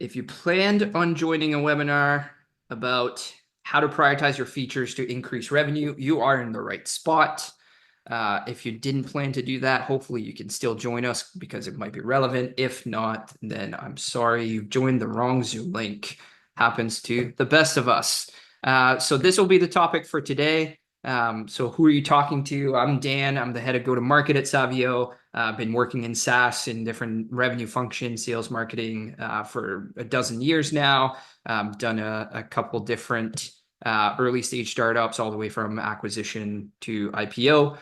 If you planned on joining a webinar about how to prioritize your features to increase revenue, you are in the right spot. If you didn't plan to do that, hopefully you can still join us because it might be relevant. If not, then I'm sorry, you've joined the wrong Zoom link. Happens to the best of us. So this will be the topic for today. So who are you talking to? I'm Dan. I'm the head of go-to-market at Savio. I've been working in SaaS in different revenue functions, sales, marketing for a dozen years now. Done a couple different early stage startups all the way from acquisition to IPO.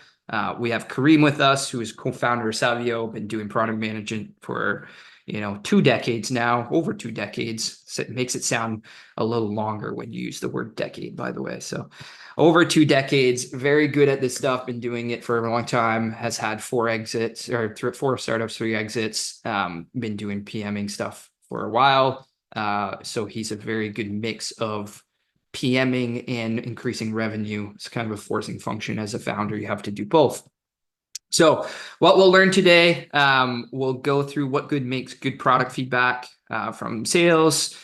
We have Kareem with us, who is co-founder of Savio, been doing product management for 2 decades now, over 2 decades. So it makes it sound a little longer when you use the word decade, by the way. So over 2 decades, very good at this stuff, been doing it for a long time, has had 4 exits or 4 startups, 3 exits, been doing PMing stuff for a while. So he's a very good mix of PMing and increasing revenue. It's kind of a forcing function as a founder. You have to do both. So what we'll learn today, we'll go through what makes good product feedback from sales,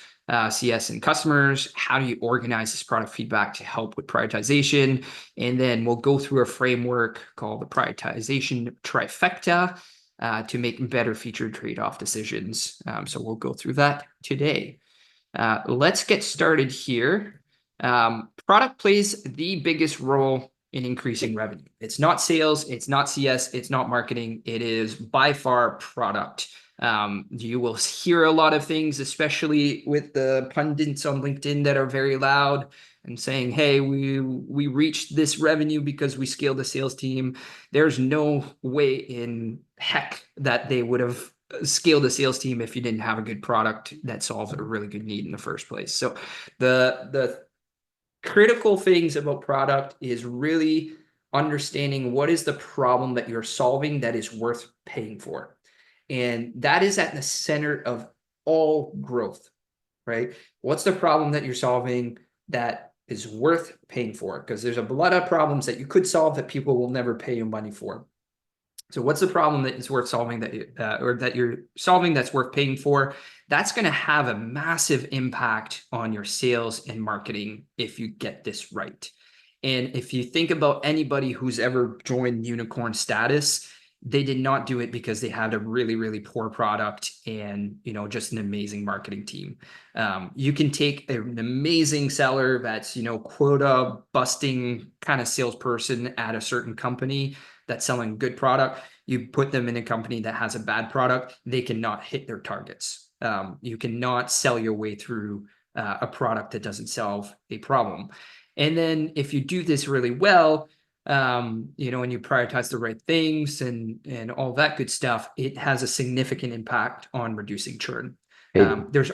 CS, and customers. How do you organize this product feedback to help with prioritization? And then we'll go through a framework called the Prioritization Trifecta to make better feature trade-off decisions. So we'll go through that today. Let's get started here. Product plays the biggest role in increasing revenue. It's not sales, it's not CS, it's not marketing. It is by far product. You will hear a lot of things, especially with the pundits on LinkedIn that are very loud and saying, hey, we reached this revenue because we scaled the sales team. There's no way in heck that they would have scaled a sales team if you didn't have a good product that solves a really good need in the first place. So the critical things about product is really understanding what is the problem that you're solving that is worth paying for. And that is at the center of all growth, right? What's the problem that you're solving that is worth paying for? Because there's a lot of problems that you could solve that people will never pay you money for. So what's the problem that is worth solving that you're solving that's worth paying for? That's going to have a massive impact on your sales and marketing if you get this right. And if you think about anybody who's ever joined unicorn status, they did not do it because they had a really, really poor product and just an amazing marketing team. You can take an amazing seller that's quota busting kind of salesperson at a certain company that's selling good product. You put them in a company that has a bad product, they cannot hit their targets. You cannot sell your way through a product that doesn't solve a problem. And then if you do this really well, and you prioritize the right things and all that good stuff, it has a significant impact on reducing churn. Hey, There's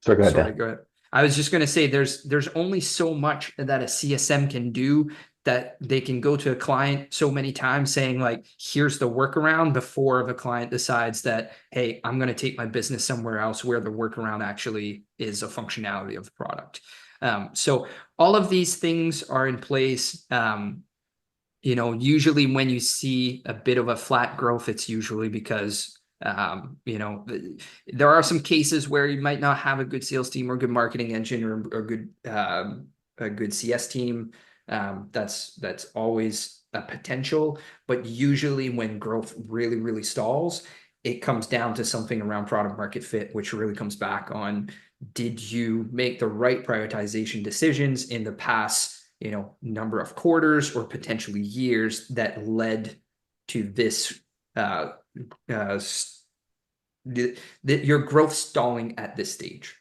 sorry, go ahead, Sorry, Dan. go ahead. I was just going to say there's only so much that a CSM can do, that they can go to a client so many times saying like, here's the workaround, before the client decides that, hey, I'm going to take my business somewhere else where the workaround actually is a functionality of the product. So all of these things are in place. Usually when you see a bit of a flat growth, it's usually because there are some cases where you might not have a good sales team or good marketing engine or a good CS team. That's always a potential, but usually when growth really, really stalls, it comes down to something around product market fit, which really comes back on, did you make the right prioritization decisions in the past number of quarters or potentially years that led to this your growth stalling at this stage?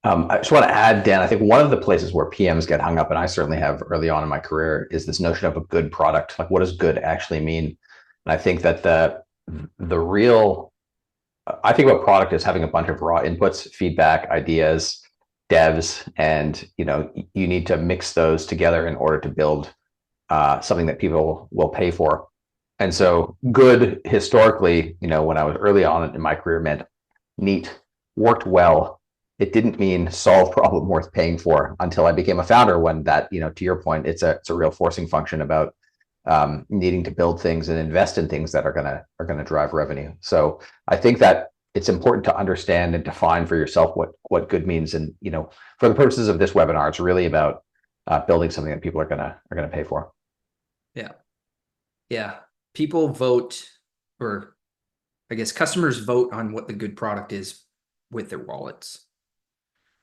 I just want to add, Dan, I think one of the places where PMs get hung up, and I certainly have early on in my career, is this notion of a good product. Like, what does good actually mean? And I think that I think about product as having a bunch of raw inputs, feedback, ideas, devs, and you need to mix those together in order to build something that people will pay for. And so good historically, when I was early on in my career, meant neat, worked well. It didn't mean solve problem worth paying for until I became a founder, when that, to your point, it's a real forcing function about needing to build things and invest in things that are gonna drive revenue. So I think that it's important to understand and define for yourself what good means. And for the purposes of this webinar, it's really about building something that people are gonna pay for. Yeah. Yeah. People vote, or I guess customers vote on what the good product is with their wallets.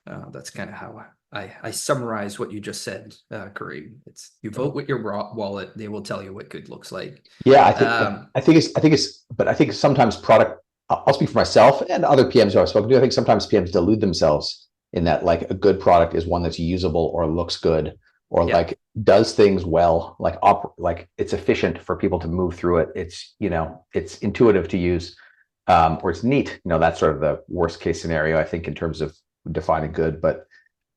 That's kind of how I summarize what you just said, Kareem. It's you vote with your wallet, they will tell you what good looks like. Yeah, I think sometimes product. I'll speak for myself and other PMs who I've spoken to. I think sometimes PMs delude themselves in that like a good product is one that's usable or looks good or Yeah. like does things well, like it's efficient for people to move through it. It's it's intuitive to use, or it's neat. That's sort of the worst case scenario I think in terms of defining good. But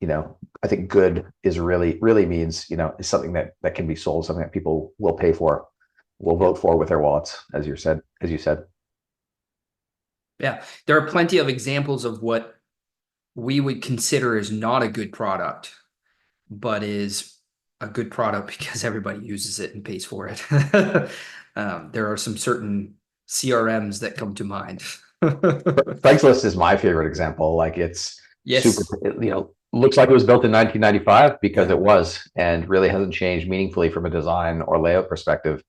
I think good is really means is something that can be sold, something that people will pay for, will vote for with their wallets, as you said. Yeah, there are plenty of examples of what we would consider as not a good product, but is a good product because everybody uses it and pays for it. There are some certain CRMs that come to mind. Craigslist is my favorite example. Like it's super, Yes. looks like it was built in 1995 because Yeah. it was, and really hasn't changed meaningfully from a design or layout perspective.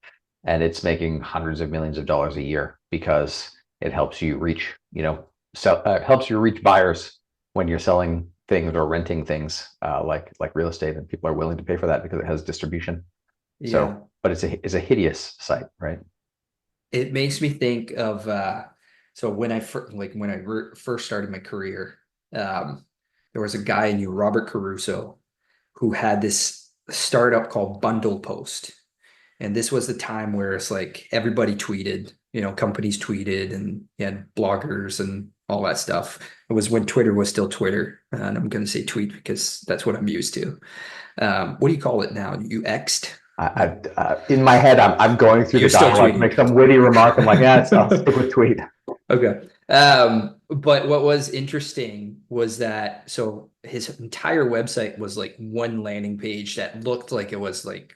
And it's making hundreds of millions of dollars a year because it helps you reach, helps you reach buyers when you're selling things or renting things, like real estate, and people are willing to pay for that because it has distribution. Yeah. So, but it's a hideous site, right? It makes me think of so when I first started my career, there was a guy I knew, Robert Caruso, who had this startup called Bundle Post. And this was the time where it's like everybody tweeted, companies tweeted, and you had bloggers and all that stuff. It was when Twitter was still Twitter. And I'm going to say tweet because that's what I'm used to. What do you call it now? You X'd? In my head, I'm going through You're the still dialogue, tweeting. make some witty remark. I'm like, yeah, I'll stick with tweet. Okay. But what was interesting was that so his entire website was like one landing page that looked like it was like,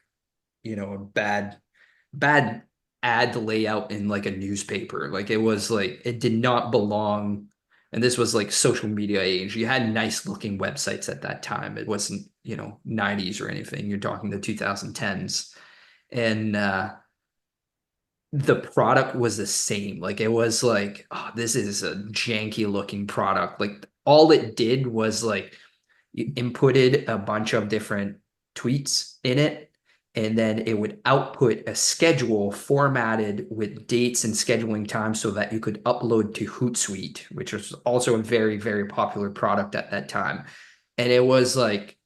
a bad ad layout in like a newspaper. Like it was like it did not belong. And this was like social media age. You had nice looking websites at that time. It wasn't, 90s or anything. You're talking the 2010s. And the product was the same. Like it was like, oh, this is a janky looking product. Like all it did was like you inputted a bunch of different tweets in it, and then it would output a schedule formatted with dates and scheduling time so that you could upload to Hootsuite, which was also a very, very popular product at that time. And it was like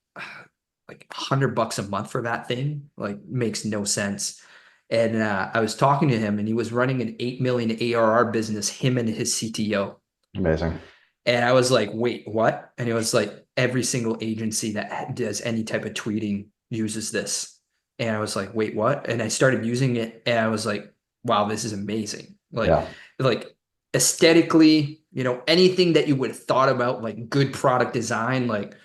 $100 a month for that thing. Like makes no sense. And I was talking to him, and he was running an 8 million ARR business, him and his CTO. Amazing. And I was like, wait, what? And it was like every single agency that does any type of tweeting uses this. And I was like, wait, what? And I started using it, and I was like, wow, this is amazing. Yeah. Like aesthetically, anything that you would have thought about, like good product design, like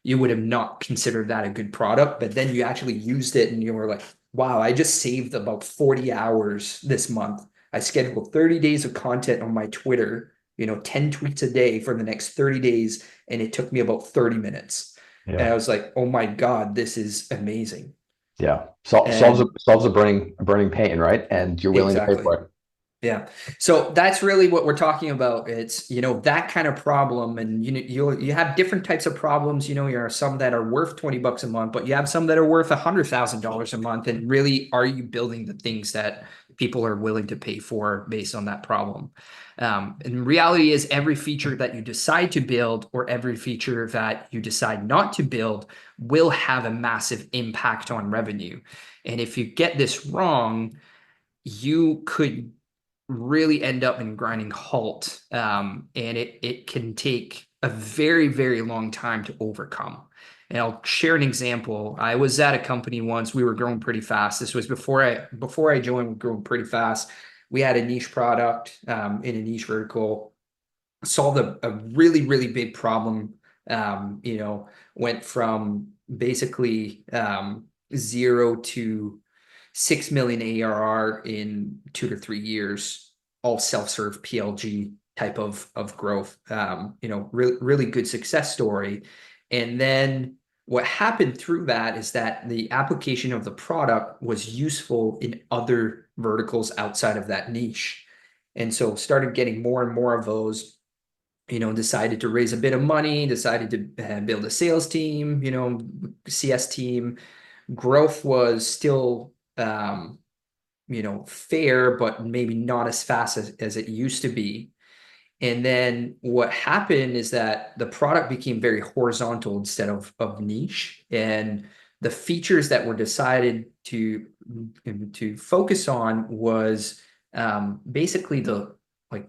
you would have not considered that a good product. But then you actually used it and you were like, wow, I just saved about 40 hours this month. I scheduled 30 days of content on my Twitter, 10 tweets a day for the next 30 days. And it took me about 30 minutes. And Yeah. I was like, oh my God, this is amazing. Yeah. And Solves a burning pain, right? And you're willing to pay exactly. for it. Yeah. So that's really what we're talking about. It's, that kind of problem. And you have different types of problems. You are some that are worth $20 a month, but you have some that are worth $100,000 a month. And really, are you building the things that people are willing to pay for based on that problem? And reality is every feature that you decide to build or every feature that you decide not to build will have a massive impact on revenue. And if you get this wrong, you could really end up in grinding halt. And it can take a very, very long time to overcome. And I'll share an example. I was at a company once. We were growing pretty fast. This was before I joined, we were growing pretty fast. We had a niche product in a niche vertical, solved a really, really big problem. Went from basically zero to 6 million ARR in 2 to 3 years, all self-serve PLG. type of growth. Really good success story. And then what happened through that is that the application of the product was useful in other verticals outside of that niche. And so started getting more and more of those, decided to raise a bit of money, decided to build a sales team, CS team. Growth was still, fair, but maybe not as fast as it used to be. And then what happened is that the product became very horizontal instead of niche. And the features that were decided to focus on was basically the like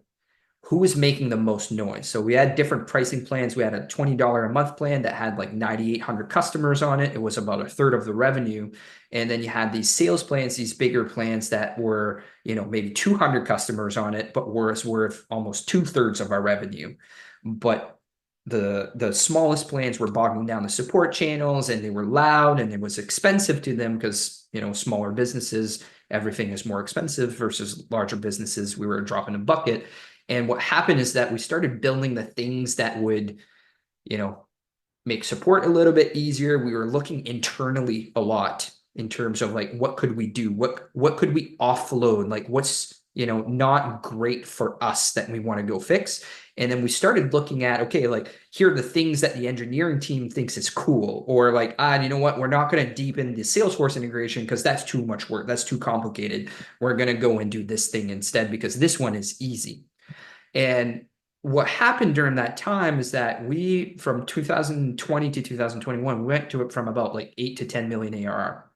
who was making the most noise. So we had different pricing plans. We had a $20 a month plan that had like 9,800 customers on it. It was about a third of the revenue. And then you had these sales plans, these bigger plans that were, maybe 200 customers on it, but were worth almost 2/3 of our revenue. But the smallest plans were bogging down the support channels, and they were loud, and it was expensive to them because, smaller businesses, everything is more expensive versus larger businesses. We were a drop in a bucket. And what happened is that we started building the things that would, make support a little bit easier. We were looking internally a lot in terms of like, what could we do? What could we offload? Like what's, not great for us that we want to go fix. And then we started looking at, okay, like here are the things that the engineering team thinks is cool, or like, you know what, we're not going to deepen the Salesforce integration because that's too much work. That's too complicated. We're going to go and do this thing instead because this one is easy. And what happened during that time is that we, from 2020 to 2021, we went to it from about like 8 to 10 million ARR.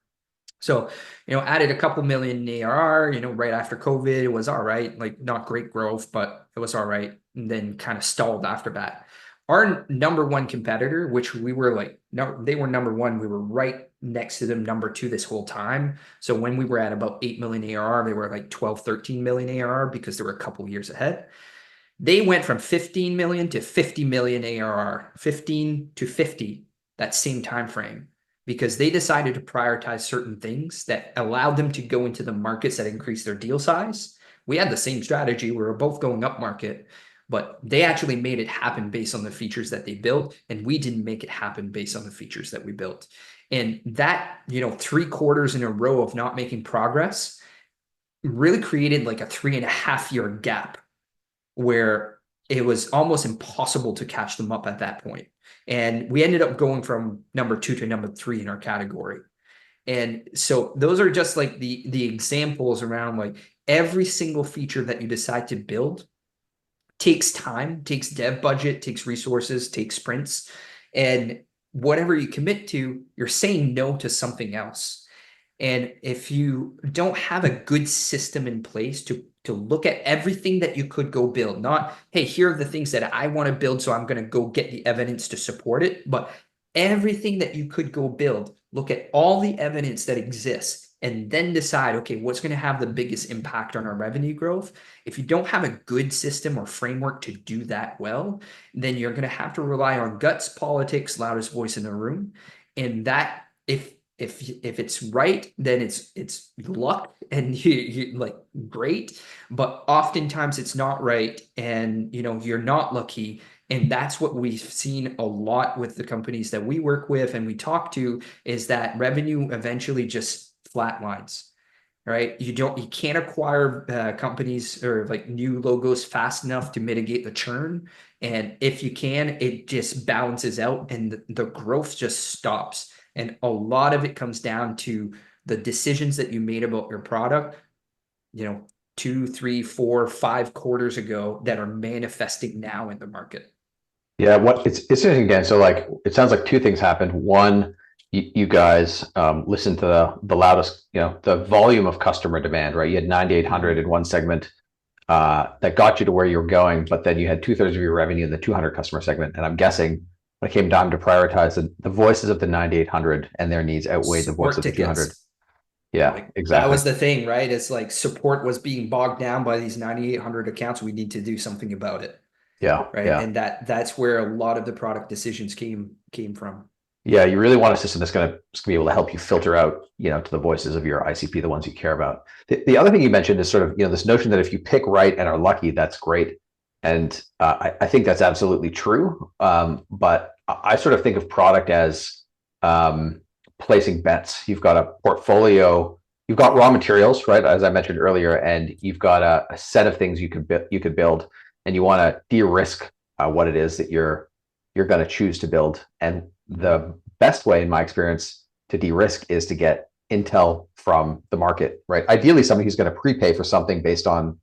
So, added a couple million in ARR, right after COVID, it was all right, like not great growth, but it was all right. And then kind of stalled after that. Our number one competitor, which we were like, no, they were number one. We were right next to them, number two this whole time. So when we were at about 8 million ARR, they were like 12, 13 million ARR because they were a couple years ahead. They went from 15 million to 50 million ARR, 15 to 50, that same time frame, because they decided to prioritize certain things that allowed them to go into the markets that increased their deal size. We had the same strategy. We were both going up market, but they actually made it happen based on the features that they built, and we didn't make it happen based on the features that we built. And that, 3 quarters in a row of not making progress really created like a 3.5-year gap where it was almost impossible to catch them up at that point. And we ended up going from number 2 to number 3 in our category. And so those are just like the examples around like every single feature that you decide to build takes time, takes dev budget, takes resources, takes sprints. And whatever you commit to, you're saying no to something else. And if you don't have a good system in place to look at everything that you could go build, not, hey, here are the things that I want to build, so I'm going to go get the evidence to support it, but everything that you could go build, look at all the evidence that exists, and then decide, okay, what's going to have the biggest impact on our revenue growth? If you don't have a good system or framework to do that well, then you're going to have to rely on guts, politics, loudest voice in the room. And that, if it's right, then it's luck and you like great, but oftentimes it's not right, and you're not lucky. And that's what we've seen a lot with the companies that we work with and we talk to, is that revenue eventually just flatlines, right? You can't acquire companies or like new logos fast enough to mitigate the churn. And if you can, it just balances out and the growth just stops. And a lot of it comes down to the decisions that you made about your product, 2, 3, 4, 5 quarters ago that are manifesting now in the market. Yeah, it's interesting again. So like, it sounds like 2 things happened. One, you guys listened to the loudest, the volume of customer demand, right? You had 9,800 in one segment that got you to where you were going, but then you had 2/3 of your revenue in the 200 customer segment. And I'm guessing when it came time to prioritize, the voices of the 9,800 and their needs outweighed the voice of the 200. Yeah, like, exactly. That was the thing, right? It's like support was being bogged down by these 9,800 accounts. We need to do something about it. Yeah, right. Yeah. And that's where a lot of the product decisions came from. Yeah, you really want a system that's going to be able to help you filter out, to the voices of your ICP, the ones you care about. The other thing you mentioned is sort of, this notion that if you pick right and are lucky, that's great. And I think that's absolutely true. But I sort of think of product as placing bets. You've got a portfolio, you've got raw materials, right? As I mentioned earlier, and you've got a set of things you could build, and you want to de-risk what it is that you're going to choose to build. And the best way, in my experience, to de-risk is to get intel from the market, right? Ideally, somebody who's going to prepay for something based on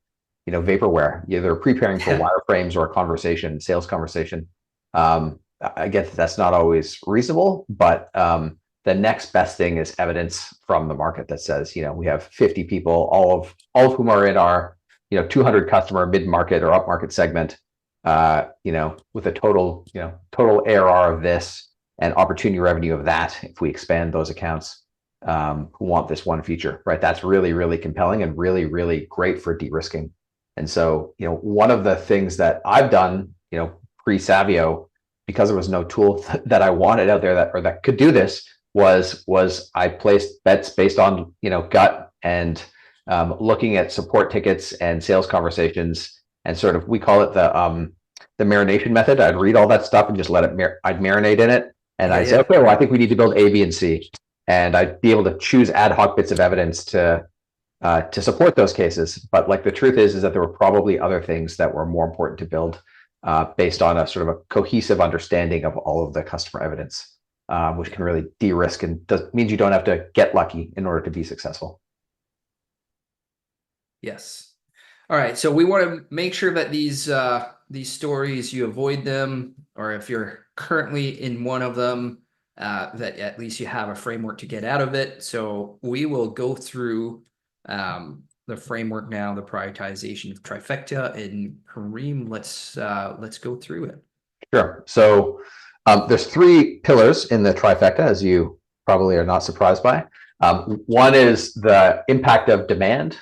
vaporware. Either preparing for wireframes or a conversation, sales conversation. I get that's not always reasonable, but the next best thing is evidence from the market that says, we have 50 people, all of whom are in our 200 customer mid-market or upmarket segment, with a total ARR of this and opportunity revenue of that. If we expand those accounts, who want this one feature, right? That's really, really compelling and really, really great for de-risking. And so, one of the things that I've done, pre-Savio, because there was no tool that I wanted out there that could do this, was I placed bets based on, gut and looking at support tickets and sales conversations, and sort of, we call it the marination method. I'd read all that stuff and just let it, I'd marinate in it. And I'd say, okay, well, I think we need to build A, B, and C. And I'd be able to choose ad hoc bits of evidence to support those cases. But like the truth is that there were probably other things that were more important to build based on a sort of a cohesive understanding of all of the customer evidence, which can really de-risk and means you don't have to get lucky in order to be successful. Yes. All right. So we want to make sure that these stories, you avoid them, or if you're currently in one of them, that at least you have a framework to get out of it. So we will go through the framework now, the prioritization trifecta. And Kareem, let's go through it. Sure. So there's 3 pillars in the trifecta, as you probably are not surprised by. One is the impact of demand.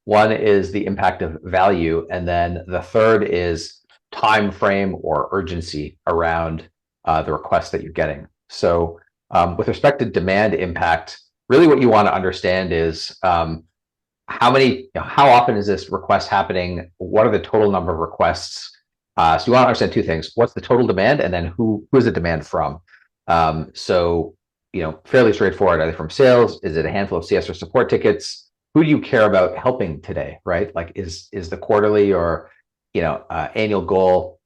One is the impact of value. And then the third is time frame or urgency around the request that you're getting. So with respect to demand impact, really what you want to understand is how often is this request happening? What are the total number of requests? So you want to understand 2 things. What's the total demand, and then who is the demand from? So fairly straightforward, either from sales, is it a handful of CS or support tickets? Who do you care about helping today, right? Like is the quarterly or annual goal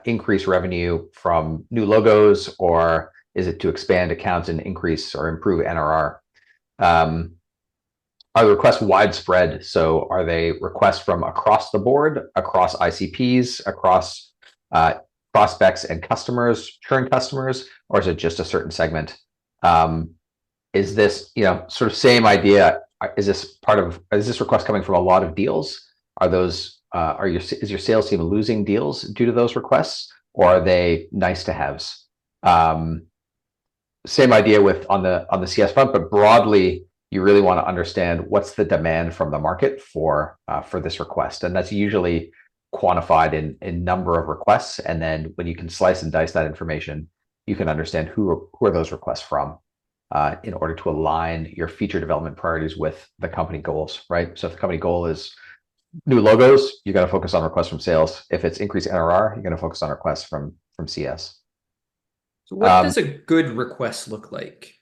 increase revenue from new logos, or is it to expand accounts and increase or improve NRR? Are the requests widespread? So are they requests from across the board, across ICPs, across prospects and customers, churn customers, or is it just a certain segment? Is this, sort of same idea? Is this request coming from a lot of deals? Is your sales team losing deals due to those requests, or are they nice to haves? Same idea on the CS front, but broadly, you really want to understand what's the demand from the market for this request, and that's usually quantified in number of requests. And then when you can slice and dice that information, you can understand who are those requests from, in order to align your feature development priorities with the company goals, right? So if the company goal is new logos, you're going to focus on requests from sales. If it's increased NRR, you're going to focus on requests from CS. So what does a good request look like?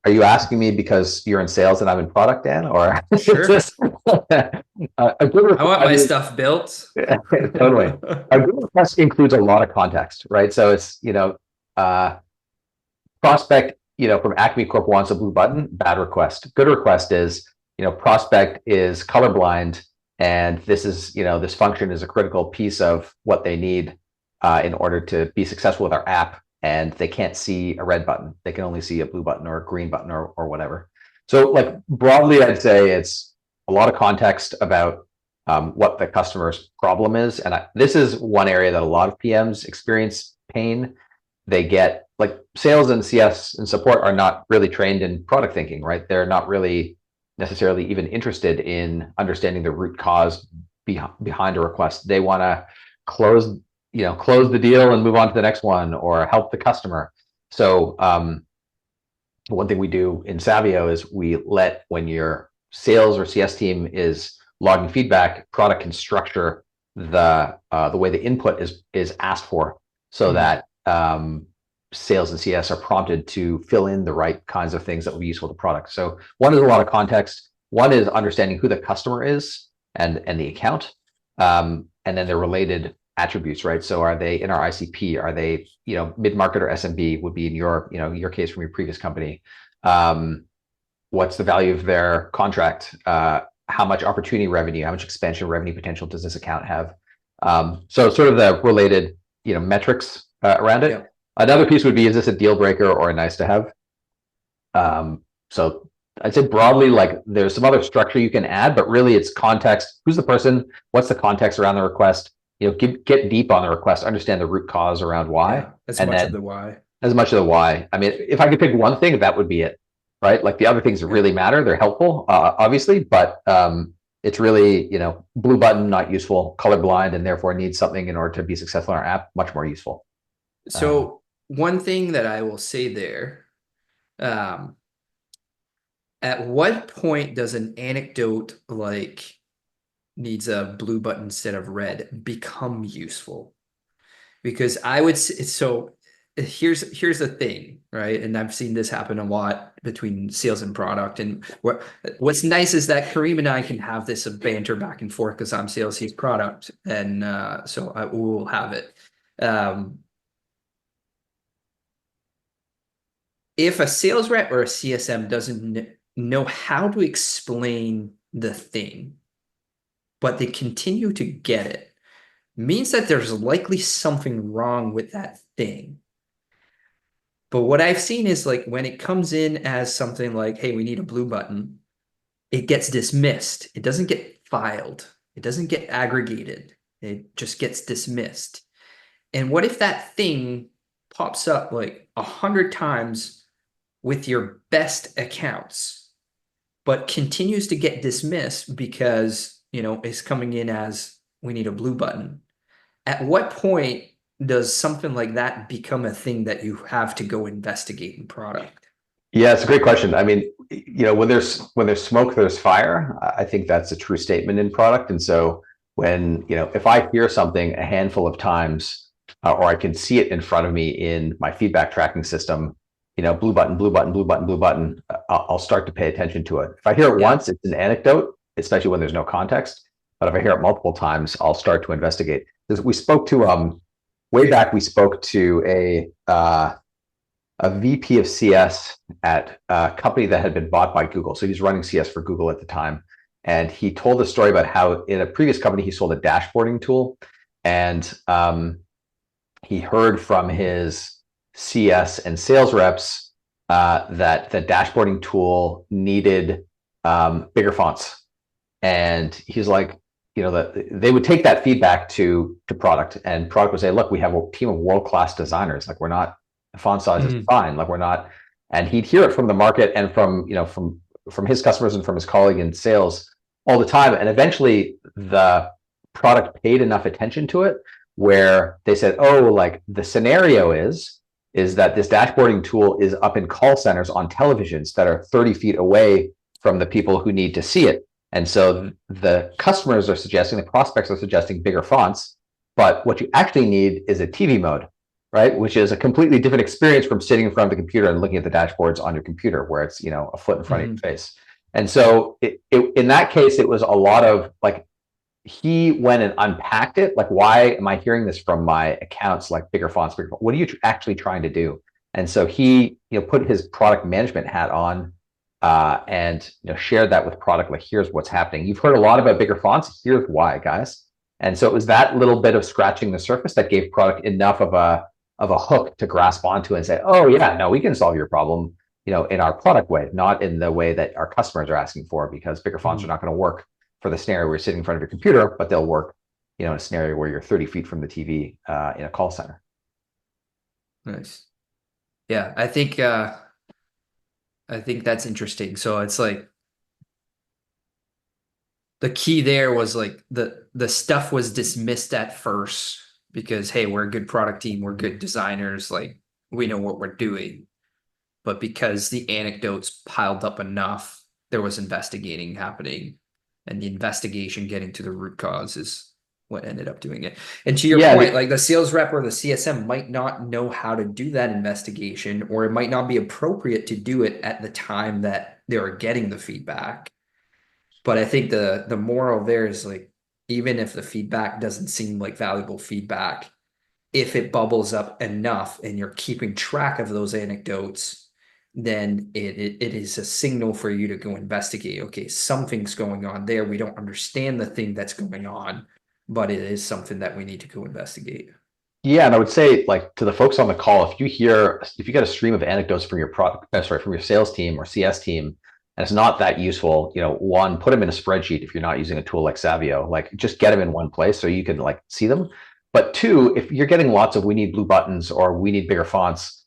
Are you asking me because you're in sales and I'm in product, Dan? Or sure. A good request, I want my stuff built. Totally. A good request includes a lot of context, right? So it's prospect, from Acme Corp wants a blue button. Bad request. Good request is prospect is colorblind, and this is this function is a critical piece of what they need in order to be successful with our app. And they can't see a red button. They can only see a blue button or a green button or whatever. So like broadly, I'd say it's a lot of context about what the customer's problem is. And this is one area that a lot of PMs experience pain. They get like sales and CS and support are not really trained in product thinking, right? They're not really necessarily even interested in understanding the root cause behind a request. They want to close the deal and move on to the next one, or help the customer. So one thing we do in Savio is we let, when your sales or CS team is logging feedback, product can structure the way the input is asked for, so that sales and CS are prompted to fill in the right kinds of things that will be useful to product. So one is a lot of context. One is understanding who the customer is and the account, and then their related attributes, right? So are they in our ICP? Are they, mid-market or SMB would be in your case from your previous company. What's the value of their contract? How much opportunity revenue, how much expansion revenue potential does this account have? So sort of the related, metrics around it. Yeah. Another piece would be, is this a deal breaker or a nice to have? So I'd say broadly, like there's some other structure you can add, but really it's context. Who's the person? What's the context around the request? Get deep on the request, understand the root cause around why. Yeah, as and much then of the why. as much of the why. I mean, if I could pick one thing, that would be it, right? Like the other things really matter. They're helpful, obviously, but it's really, blue button, not useful, colorblind, and therefore needs something in order to be successful in our app, much more useful. So one thing that I will say there, at what point does an anecdote like needs a blue button instead of red become useful? Because I would say, so here's the thing, right? And I've seen this happen a lot between sales and product. And what's nice is that Kareem and I can have this banter back and forth because I'm sales, he's product, and so I will have it. If a sales rep or a CSM doesn't know how to explain the thing, but they continue to get it, means that there's likely something wrong with that thing. But what I've seen is like when it comes in as something like, hey, we need a blue button, it gets dismissed. It doesn't get filed. It doesn't get aggregated. It just gets dismissed. And what if that thing pops up like 100 times with your best accounts, but continues to get dismissed because, it's coming in as we need a blue button? At what point does something like that become a thing that you have to go investigate in product? Yeah, it's a great question. I mean, when there's smoke, there's fire. I think that's a true statement in product. And so when, if I hear something a handful of times, or I can see it in front of me in my feedback tracking system, blue button, blue button, blue button, blue button, I'll start to pay attention to it. If I hear it once, it's an anecdote, especially when there's no context. But if I hear it multiple times, I'll start to investigate. We spoke to way back. We spoke to a VP of CS at a company that had been bought by Google. So he was running CS for Google at the time. And he told a story about how in a previous company, he sold a dashboarding tool. And he heard from his CS and sales reps that the dashboarding tool needed bigger fonts. And he's like, they would take that feedback to product, and product would say, look, we have a team of world-class designers. Like, we're not, the font size is fine. Like, we're not, and he'd hear it from the market and from his customers and from his colleague in sales all the time. And eventually the product paid enough attention to it where they said, oh, like the scenario is that this dashboarding tool is up in call centers on televisions that are 30 feet away from the people who need to see it. And so the customers are suggesting, the prospects are suggesting bigger fonts, but what you actually need is a TV mode, right? Which is a completely different experience from sitting in front of the computer and looking at the dashboards on your computer where it's, a foot in front of your face. And so in that case, it was a lot of like, he went and unpacked it. Like, why am I hearing this from my accounts? Like bigger fonts, what are you actually trying to do? And so he, put his product management hat on, and shared that with product. Like, here's what's happening. You've heard a lot about bigger fonts. Here's why, guys. And so it was that little bit of scratching the surface that gave product enough of a hook to grasp onto and say, oh yeah, no, we can solve your problem, in our product way, not in the way that our customers are asking for, because bigger fonts are not going to work for the scenario where you're sitting in front of your computer, but they'll work, in a scenario where you're 30 feet from the TV in a call center. Nice. Yeah, I think that's interesting. So it's like the key there was like the stuff was dismissed at first because, hey, we're a good product team, we're good designers, like we know what we're doing. But because the anecdotes piled up enough, there was investigating happening. and the investigation getting to the root cause is what ended up doing it. And to your Yeah, point, like the sales rep or the CSM might not know how to do that investigation, or it might not be appropriate to do it at the time that they're getting the feedback. But I think the moral there is like, even if the feedback doesn't seem like valuable feedback, if it bubbles up enough and you're keeping track of those anecdotes, then it is a signal for you to go investigate. Okay, something's going on there. We don't understand the thing that's going on, but it is something that we need to go investigate. yeah, and I would say, like, to the folks on the call, if you get a stream of anecdotes from your from your sales team or CS team, and it's not that useful, one, put them in a spreadsheet if you're not using a tool like Savio. Like, just get them in one place so you can like see them. But two, if you're getting lots of "we need blue buttons" or "we need bigger fonts,"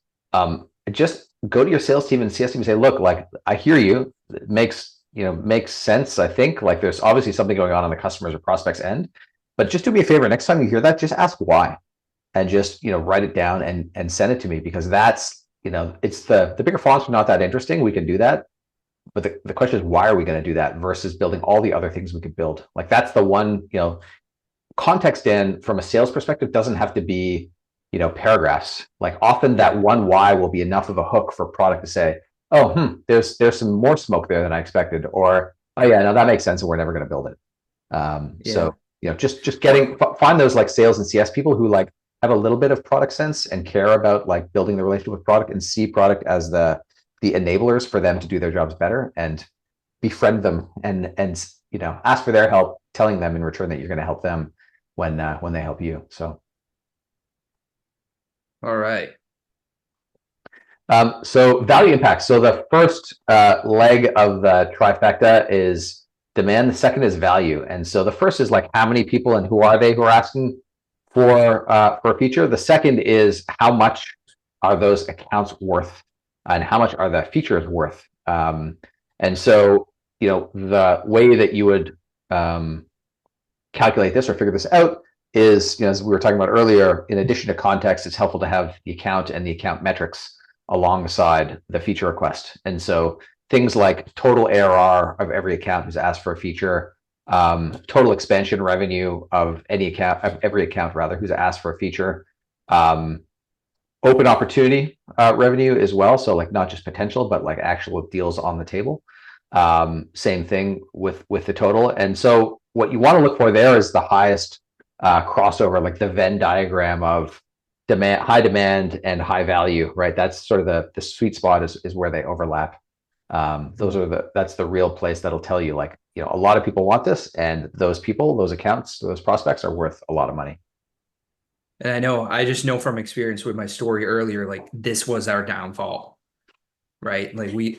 just go to your sales team and CS team and say, "Look, like, I hear you. It makes sense. I think like there's obviously something going on the customers or prospects end, but just do me a favor. Next time you hear that, just ask why." And just write it down and send it to me, because that's it's the bigger fonts are not that interesting. We can do that, but the question is, why are we going to do that versus building all the other things we could build? Like, that's the one. Context in from a sales perspective doesn't have to be paragraphs. Like, often that one why will be enough of a hook for product to say, oh, there's some more smoke there than I expected, or oh yeah, no, that makes sense and we're never going to build it. Yeah. So just find those like sales and CS people who like have a little bit of product sense and care about like building the relationship with product, and see product as the enablers for them to do their jobs better, and befriend them, and ask for their help, telling them in return that you're going to help them when they help you. So All right. so value impact. So the first leg of the trifecta is demand. The second is value. And so the first is like, how many people and who are they who are asking for a feature. The second is, how much are those accounts worth, and how much are the features worth. And so the way that you would calculate this or figure this out is, as we were talking about earlier, in addition to context, it's helpful to have the account and the account metrics alongside the feature request. And so things like total ARR of every account who's asked for a feature, total expansion revenue of every account rather who's asked for a feature, open opportunity revenue as well. So like, not just potential, but like actual deals on the table. Same thing with the total. And so what you want to look for there is the highest crossover, like the Venn diagram of high demand and high value, right? That's sort of the sweet spot is where they overlap. That's the real place that'll tell you, like, a lot of people want this, and those people, those accounts, those prospects are worth a lot of money. And I just know from experience with my story earlier, like this was our downfall, right? Like we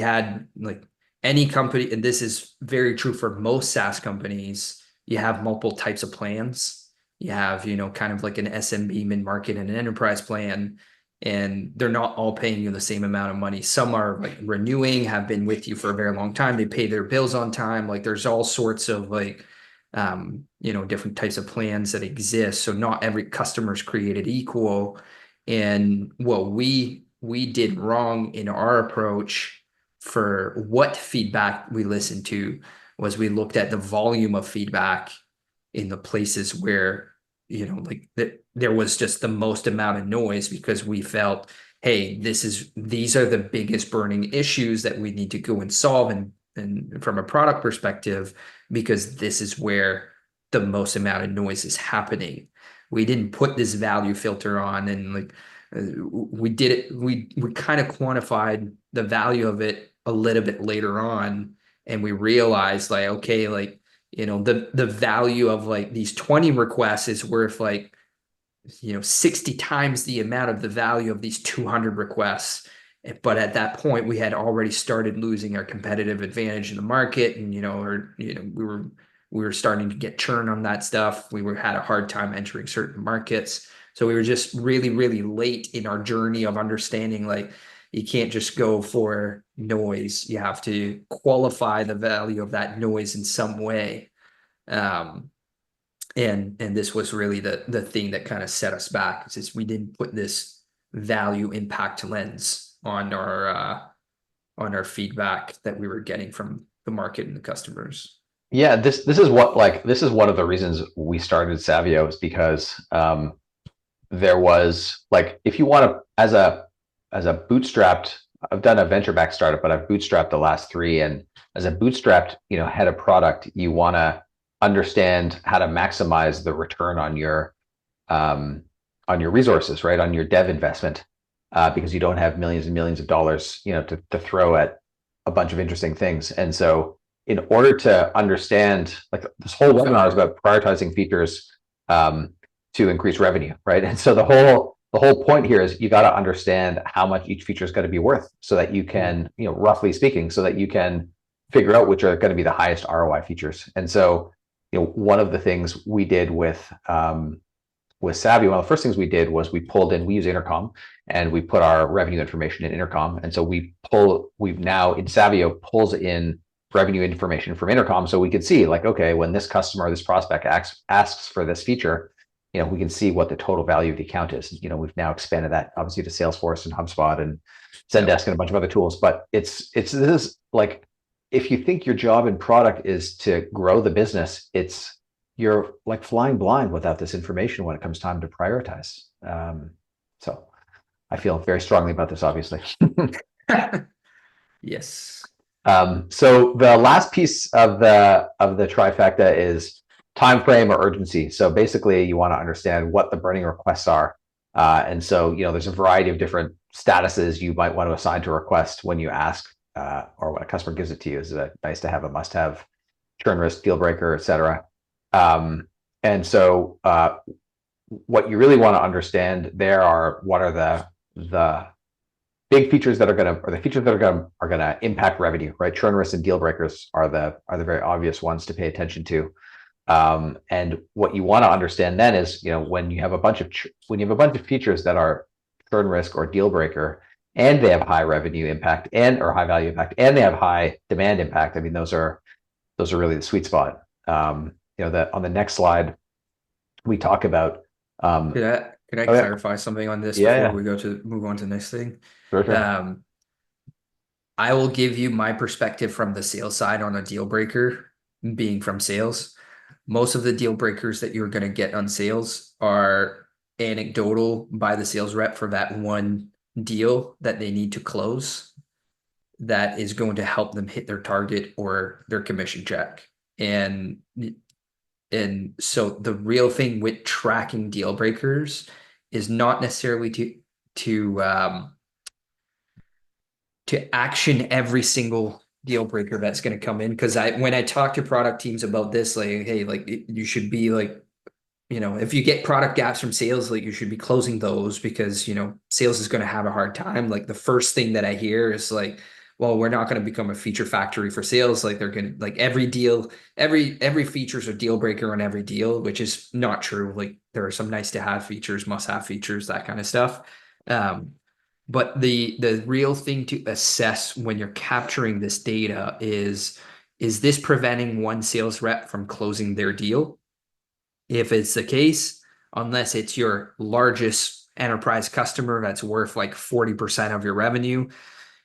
had like any company, and this is very true for most SaaS companies, you have multiple types of plans. You have, kind of like an SMB, mid-market, and an enterprise plan, and they're not all paying you the same amount of money. Some are like renewing, have been with you for a very long time. They pay their bills on time. Like there's all sorts of like, different types of plans that exist. So not every customer is created equal. And what we did wrong in our approach for what feedback we listened to was we looked at the volume of feedback in the places where, like there was just the most amount of noise, because we felt, hey, these are the biggest burning issues that we need to go and solve, and from a product perspective, because this is where the most amount of noise is happening. We didn't put this value filter on, and like we did it. We kind of quantified the value of it a little bit later on, and we realized like, okay, like the value of like these 20 requests is worth like 60 times the amount of the value of these 200 requests. But at that point, we had already started losing our competitive advantage in the market, and we were starting to get churn on that stuff. Had a hard time entering certain markets. So we were just really, really late in our journey of understanding, like, you can't just go for noise. You have to qualify the value of that noise in some way. And this was really the thing that kind of set us back, is we didn't put this value impact lens on our feedback that we were getting from the market and the customers. Yeah, this is what like this is one of the reasons we started Savio is because there was like if you want to as a bootstrapped, I've done a venture backed startup, but I've bootstrapped the last three, and as a bootstrapped head of product, you want to understand how to maximize the return on your resources, right, on your dev investment, because you don't have millions and millions of dollars to throw at a bunch of interesting things. And so in order to understand, like this whole webinar is about prioritizing features to increase revenue, right? And so the whole point here is you got to understand how much each feature is going to be worth, so that you can, roughly speaking, so that you can figure out which are going to be the highest ROI features. And so, one of the things we did with Savio, one of the first things we did was we use Intercom, and we put our revenue information in Intercom. And so we've now in Savio pulls in revenue information from Intercom, so we could see like, okay, when this customer, this prospect asks for this feature, we can see what the total value of the account is. We've now expanded that obviously to Salesforce and HubSpot and Zendesk and a bunch of other tools. But this is like, if you think your job in product is to grow the business, you're like flying blind without this information when it comes time to prioritize. So I feel very strongly about this, obviously. Yes. So the last piece of the trifecta is time frame or urgency. So basically, you want to understand what the burning requests are. And so, there's a variety of different statuses you might want to assign to a request when you ask, or when a customer gives it to you. Is it nice to have, a must have, churn risk, deal breaker, et cetera. And so what you really want to understand there are what are the big features that are going to, or the features that are going to impact revenue, right? Churn risks and deal breakers are the very obvious ones to pay attention to. And what you want to understand then is, when you have a bunch of features that are churn risk or deal breaker, and they have high revenue impact or high value impact, and they have high demand impact. I mean, those are really the sweet spot. That on the next slide, we talk about. Could I clarify something on this before we move on to the next thing? Sure. I will give you my perspective from the sales side on a deal breaker, being from sales. Most of the deal breakers that you're going to get on sales are anecdotal by the sales rep for that one deal that they need to close that is going to help them hit their target or their commission check. And so the real thing with tracking deal breakers is not necessarily to action every single deal breaker that's going to come in. Because when I talk to product teams about this, like, hey, like you should be like, if you get product gaps from sales, like you should be closing those, because sales is going to have a hard time. Like the first thing that I hear is like, well, we're not going to become a feature factory for sales. Like they're going to, like, every deal, every feature's a deal breaker on every deal, which is not true. Like there are some nice to have features, must have features, that kind of stuff. But the real thing to assess when you're capturing this data is this preventing one sales rep from closing their deal? If it's the case, unless it's your largest enterprise customer that's worth like 40% of your revenue,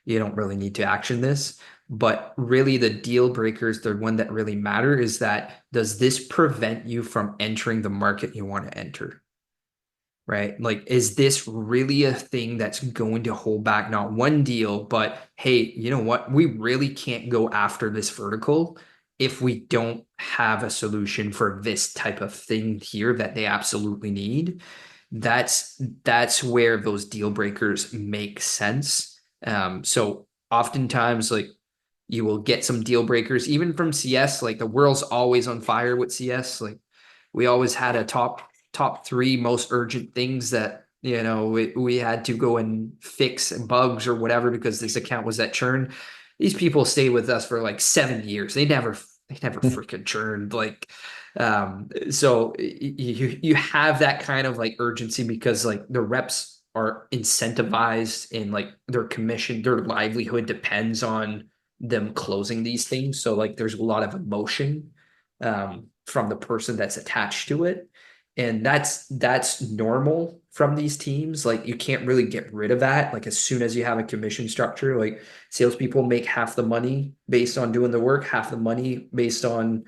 you don't really need to action this. But really the deal breakers, the one that really matter is that, does this prevent you from entering the market you want to enter? Right? Like, is this really a thing that's going to hold back not one deal, but hey, you know what? We really can't go after this vertical if we don't have a solution for this type of thing here that they absolutely need. That's where those deal breakers make sense. So oftentimes, like, you will get some deal breakers even from CS. Like the world's always on fire with CS. Like we always had a top three most urgent things that we had to go and fix bugs or whatever because this account was at churn. These people stay with us for like 7 years. They never freaking churned. Like so you have that kind of like urgency because like the reps are incentivized and like their commission, their livelihood depends on them closing these things. So like there's a lot of emotion from the person that's attached to it. And that's normal from these teams. Like you can't really get rid of that. Like as soon as you have a commission structure, like salespeople make half the money based on doing the work, half the money based on,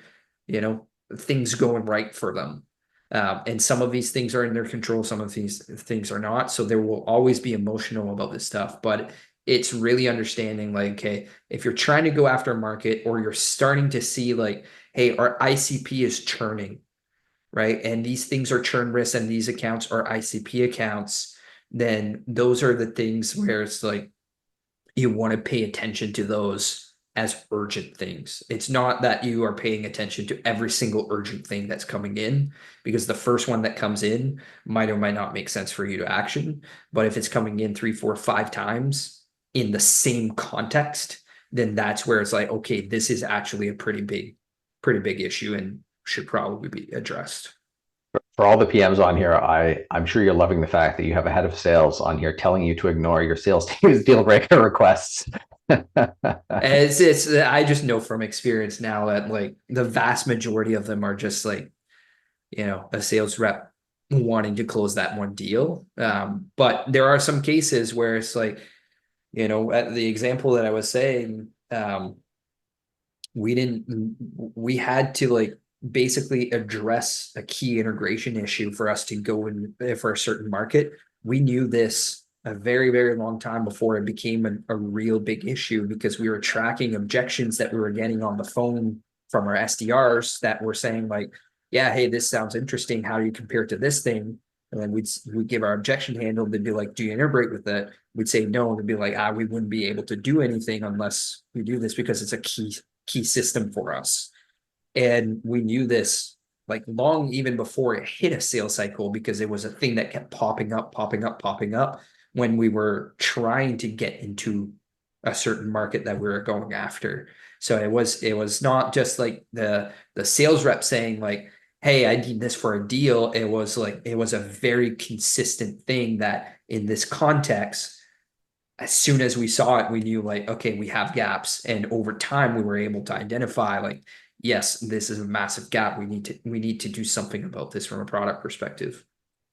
things going right for them. And some of these things are in their control, some of these things are not. So there will always be emotional about this stuff, but it's really understanding like, okay, if you're trying to go after a market or you're starting to see like, hey, our ICP is churning, right? And these things are churn risks and these accounts are ICP accounts, then those are the things where it's like you want to pay attention to those as urgent things. It's not that you are paying attention to every single urgent thing that's coming in, because the first one that comes in might or might not make sense for you to action. But if it's coming in 3, 4, 5 times in the same context, then that's where it's like, okay, this is actually a pretty big issue and should probably be addressed. For all the PMs on here, I'm sure you're loving the fact that you have a head of sales on here telling you to ignore your sales team's deal breaker requests. It's I just know from experience now that like the vast majority of them are just like, a sales rep wanting to close that one deal. But there are some cases where it's like, at the example that I was saying, we had to like basically address a key integration issue for us to go in for a certain market. We knew this a very, very long time before it became a real big issue, because we were tracking objections that we were getting on the phone from our SDRs that were saying like, yeah, hey, this sounds interesting. How do you compare it to this thing? And then we'd give our objection handle. They'd be like, do you integrate with it? We'd say no. And they'd be like, we wouldn't be able to do anything unless we do this because it's a key system for us. And we knew this like long even before it hit a sales cycle, because it was a thing that kept popping up when we were trying to get into a certain market that we were going after. So it was not just like the sales rep saying like, hey, I need this for a deal. It was like it was a very consistent thing that in this context, as soon as we saw it, we knew like, okay, we have gaps. And over time, we were able to identify like, yes, this is a massive gap. We need to do something about this from a product perspective.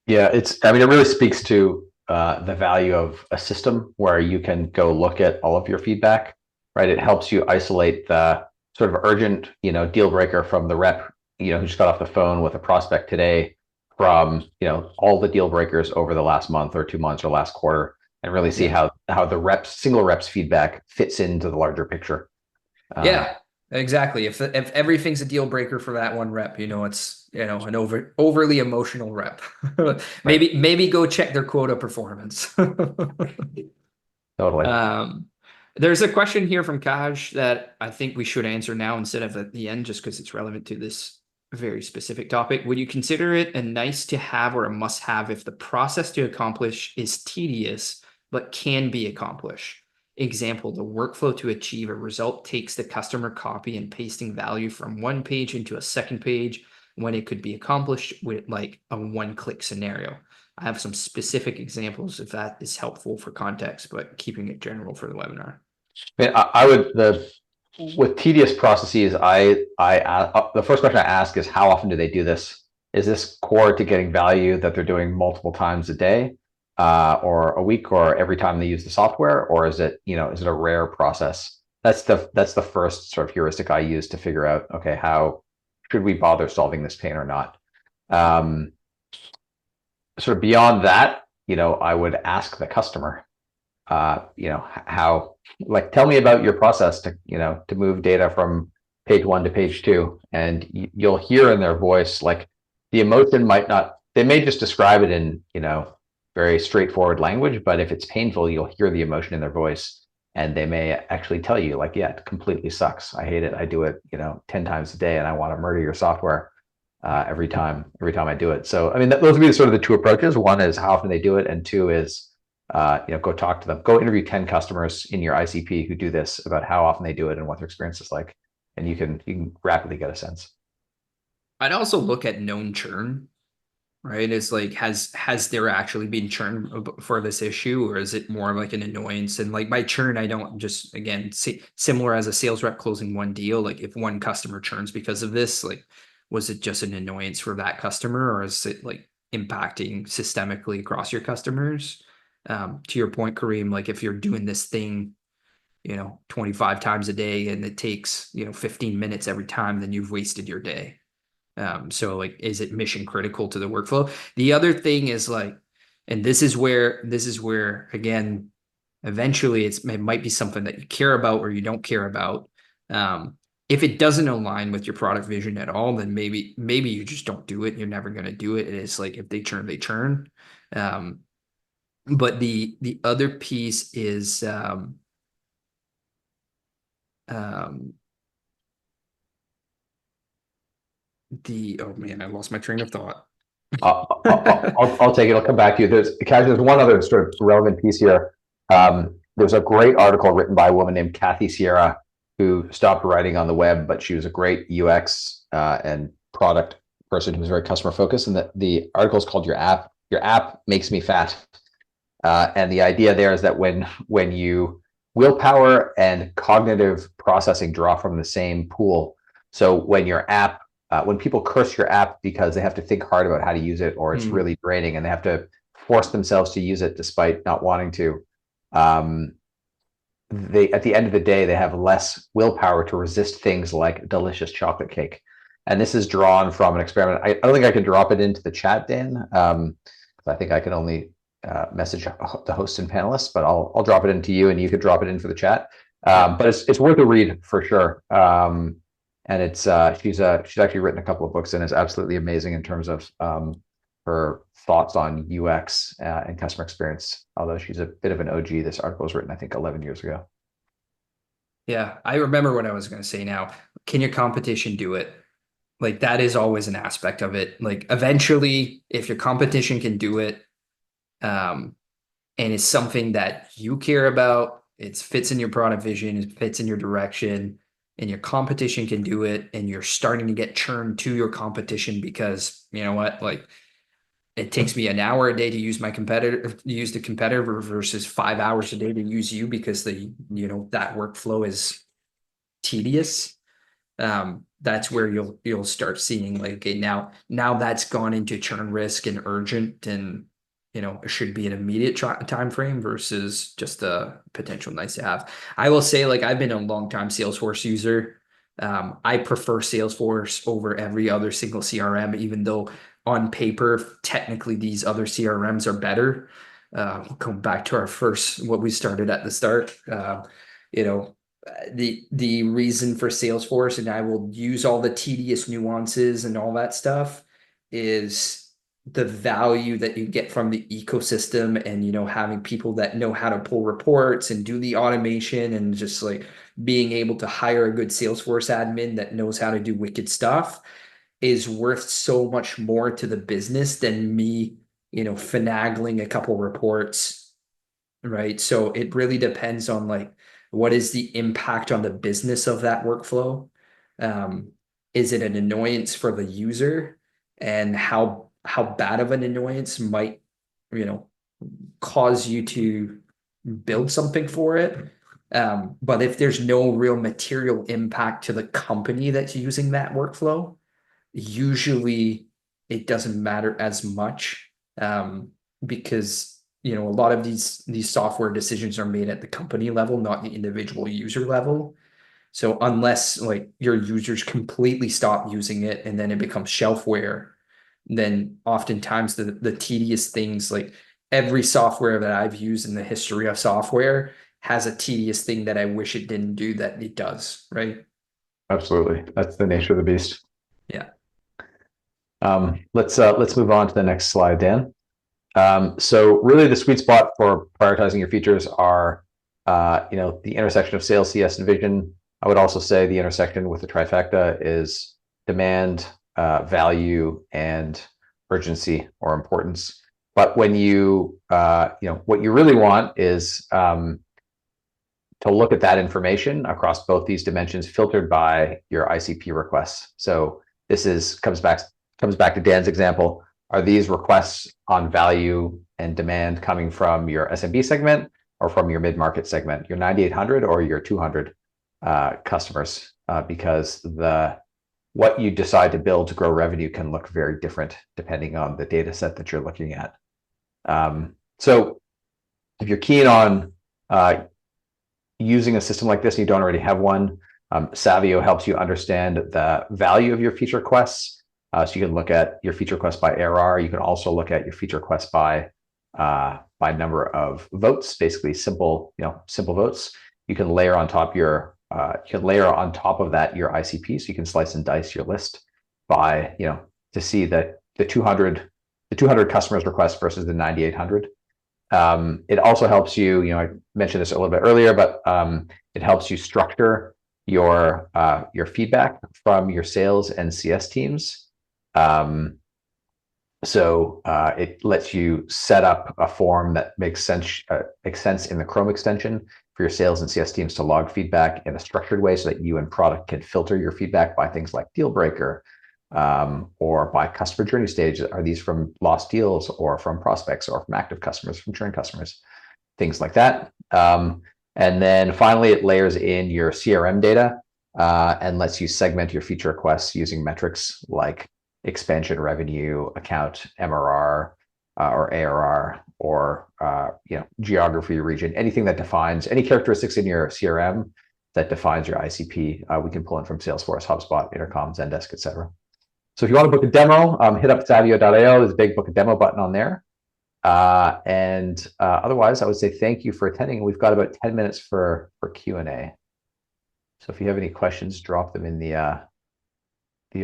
Yeah, I mean, it really speaks to the value of a system where you can go look at all of your feedback, right? It helps you isolate the sort of urgent, deal breaker from the rep, who just got off the phone with a prospect today, from, all the deal breakers over the last month or 2 months or last quarter, and really see how the single reps feedback fits into the larger picture. Yeah, exactly. If everything's a deal breaker for that one rep, it's an overly emotional rep. Maybe go check their quota performance. Totally. There's a question here from Kaj that I think we should answer now instead of at the end, just because it's relevant to this very specific topic. Would you consider it a nice to have or a must have if the process to accomplish is tedious but can be accomplished? Example, the workflow to achieve a result takes the customer copy and pasting value from one page into a second page when it could be accomplished with like a one-click scenario. I have some specific examples if that is helpful for context, but keeping it general for the webinar. I would with tedious processes, the first question I ask is, how often do they do this? Is this core to getting value that they're doing multiple times a day, or a week, or every time they use the software, or is it a rare process? That's the first sort of heuristic I use to figure out, okay, how should we bother solving this pain or not? Sort of beyond that, I would ask the customer, how, like, tell me about your process to move data from page 1 to page 2, and you'll hear in their voice, like, the emotion they may just describe it in, very straightforward language, but if it's painful, you'll hear the emotion in their voice, and they may actually tell you like, yeah, it completely sucks. I hate it. I do it, 10 times a day, and I want to murder your software every time I do it. So, I mean, those would be sort of the two approaches. One is how often they do it, and two is, go talk to them. Go interview 10 customers in your ICP who do this about how often they do it and what their experience is like, and you can rapidly get a sense. I'd also look at known churn, right? It's like, has there actually been churn for this issue, or is it more like an annoyance? And like by churn, I don't just, again, see similar as a sales rep closing one deal. Like if one customer churns because of this, like was it just an annoyance for that customer, or is it like impacting systemically across your customers? To your point, Kareem, like if you're doing this thing, 25 times a day and it takes, 15 minutes every time, then you've wasted your day. So like, is it mission critical to the workflow? The other thing is like, and this is where again, eventually it might be something that you care about or you don't care about. If it doesn't align with your product vision at all, then maybe you just don't do it. You're never going to do it. It's like if they churn, they churn. But the other piece is um, oh man, I lost my train of thought. I'll take it. I'll come back to you. There's one other sort of relevant piece here. There's a great article written by a woman named Kathy Sierra, who stopped writing on the web, but she was a great UX and product person who was very customer focused. And the article is called "Your App Makes Me Fat." And the idea there is that when you willpower and cognitive processing draw from the same pool, so when your app when people curse your app because they have to think hard about how to use it, or it's really draining and they have to force themselves to use it despite not wanting to, they, at the end of the day, they have less willpower to resist things like delicious chocolate cake. And this is drawn from an experiment. I don't think I can drop it into the chat, Dan. I think I can only message the hosts and panelists, but I'll drop it into you and you could drop it in for the chat. But it's worth a read for sure. And it's she's actually written a couple of books and is absolutely amazing in terms of her thoughts on UX and customer experience. Although she's a bit of an OG, this article was written, I think, 11 years ago. Yeah, I remember what I was going to say now. Can your competition do it? Like that is always an aspect of it. Like eventually, if your competition can do it, and it's something that you care about, it fits in your product vision, it fits in your direction, and your competition can do it, and you're starting to get churn to your competition because you know what, like it takes me an hour a day to use my competitor, use the competitor versus 5 hours a day to use you because that workflow is tedious. That's where you'll start seeing like, okay, now that's gone into churn risk and urgent, and it should be an immediate time frame versus just a potential nice to have. I will say, like, I've been a long time Salesforce user. I prefer Salesforce over every other single CRM, even though on paper, technically these other CRMs are better. Going back to what we started at the start, the reason for Salesforce, and I will use all the tedious nuances and all that stuff, is the value that you get from the ecosystem and having people that know how to pull reports and do the automation, and just like being able to hire a good Salesforce admin that knows how to do wicked stuff is worth so much more to the business than me finagling a couple reports, right? So it really depends on like what is the impact on the business of that workflow. Is it an annoyance for the user, and how bad of an annoyance might cause you to build something for it. But if there's no real material impact to the company that's using that workflow, usually it doesn't matter as much, because a lot of these software decisions are made at the company level, not the individual user level. So unless like your users completely stop using it and then it becomes shelfware, then oftentimes the tedious things, like every software that I've used in the history of software has a tedious thing that I wish it didn't do that it does, right? Absolutely. That's the nature of the beast. Yeah. Let's move on to the next slide, Dan. So really the sweet spot for prioritizing your features are, the intersection of sales, CS, and vision. I would also say the intersection with the trifecta is demand, value, and urgency or importance. But when what you really want is to look at that information across both these dimensions filtered by your ICP requests. So this comes back to Dan's example. Are these requests on value and demand coming from your SMB segment or from your mid-market segment, your 9,800 or your 200 customers? Because the what you decide to build to grow revenue can look very different depending on the data set that you're looking at. So if you're keen on using a system like this and you don't already have one, Savio helps you understand the value of your feature requests. So you can look at your feature requests by ARR. You can also look at your feature requests by number of votes, basically simple votes. You can layer on top of that your ICP, so you can slice and dice your list by to see that the 200 customers requests versus the 9,800. It also helps you, I mentioned this a little bit earlier, but it helps you structure your feedback from your sales and CS teams. So it lets you set up a form that makes sense in the Chrome extension for your sales and CS teams to log feedback in a structured way, so that you and product can filter your feedback by things like deal breaker, or by customer journey stage. Are these from lost deals, or from prospects, or from active customers, from churn customers, things like that. And then finally, it layers in your CRM data and lets you segment your feature requests using metrics like expansion revenue, account MRR, or ARR, or geography, region, anything that defines any characteristics in your CRM that defines your ICP. We can pull in from Salesforce, HubSpot, Intercom, Zendesk, etc. So if you want to book a demo, hit up savio.io. There's a big book a demo button on there. Otherwise, I would say thank you for attending. We've got about 10 minutes for Q&A. So if you have any questions, drop them in the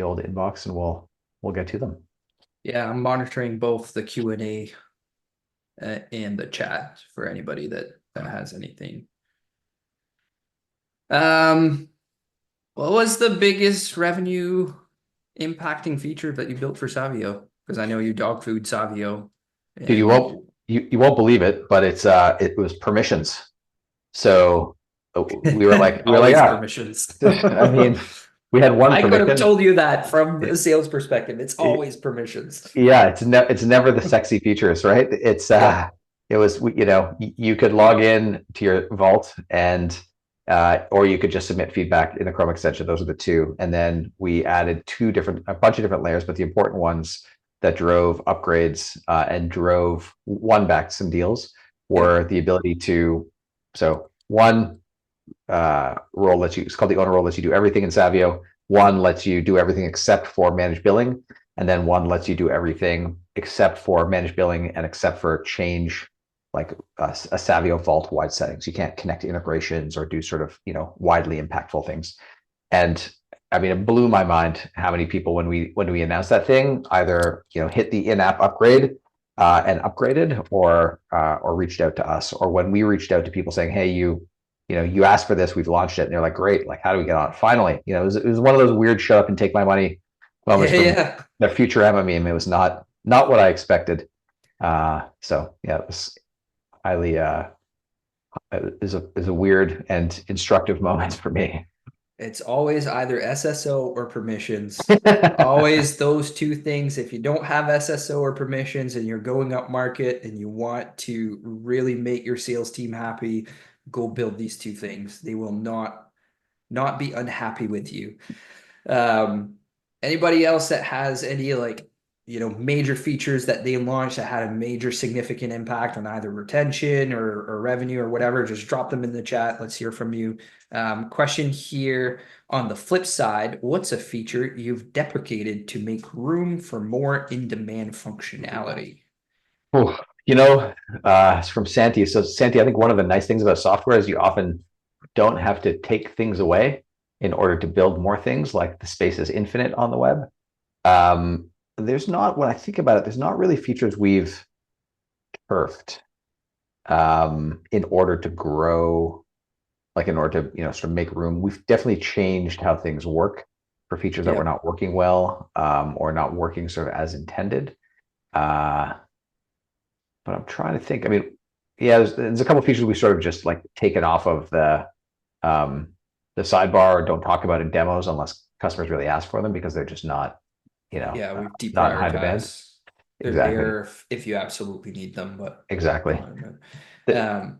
old inbox, and we'll get to them. Yeah, I'm monitoring both the Q&A and the chat for anybody that has anything. What was the biggest revenue impacting feature that you built for Savio? Because I know you dog food Savio. Dude, you won't believe it, but it was permissions. So we were like, permissions. I mean, we had one. I could have told you that from a sales perspective. It's always permissions. Yeah, it's never the sexy features, right? It was, you could log in to your Vault, and or you could just submit feedback in the Chrome extension. Those are the two. And then we added a bunch of different layers, but the important ones that drove upgrades and drove back some deals were the ability to, so one role it's called the owner role, lets you do everything in Savio. One lets you do everything except for managed billing. And then one lets you do everything except for managed billing and except for change, like a Savio Vault wide settings. You can't connect to integrations or do sort of, widely impactful things. And I mean, it blew my mind how many people, when we announced that thing, either, hit the in-app upgrade and upgraded, or reached out to us, or when we reached out to people saying, hey, you asked for this, we've launched it. And they're like, great. Like, how do we get on it? Finally, it was one of those weird shut up and take my money moments from the future Emma meme. It was not what I expected. So yeah, it was highly, is a weird and instructive moment for me. It's always either SSO or permissions. Always those two things. If you don't have SSO or permissions and you're going up market and you want to really make your sales team happy, go build these two things. They will not be unhappy with you. Anybody else that has any major features that they launched that had a major significant impact on either retention or revenue or whatever, just drop them in the chat. Let's hear from you. Question here on the flip side, what's a feature you've deprecated to make room for more in-demand functionality? Oh, it's from Santi. So Santi, I think one of the nice things about software is you often don't have to take things away in order to build more things. Like the space is infinite on the web. When I think about it, there's not really features we've turfed in order to grow, like in order to, sort of make room. We've definitely changed how things work for features that were not working well, or not working sort of as intended. But I'm trying to think. I mean, yeah, there's a couple of features we sort of just like taken off of the sidebar, or don't talk about in demos unless customers really ask for them, because they're just not, we've deprioritized. Not in high demand. They're there if you absolutely need them, but exactly. Yeah.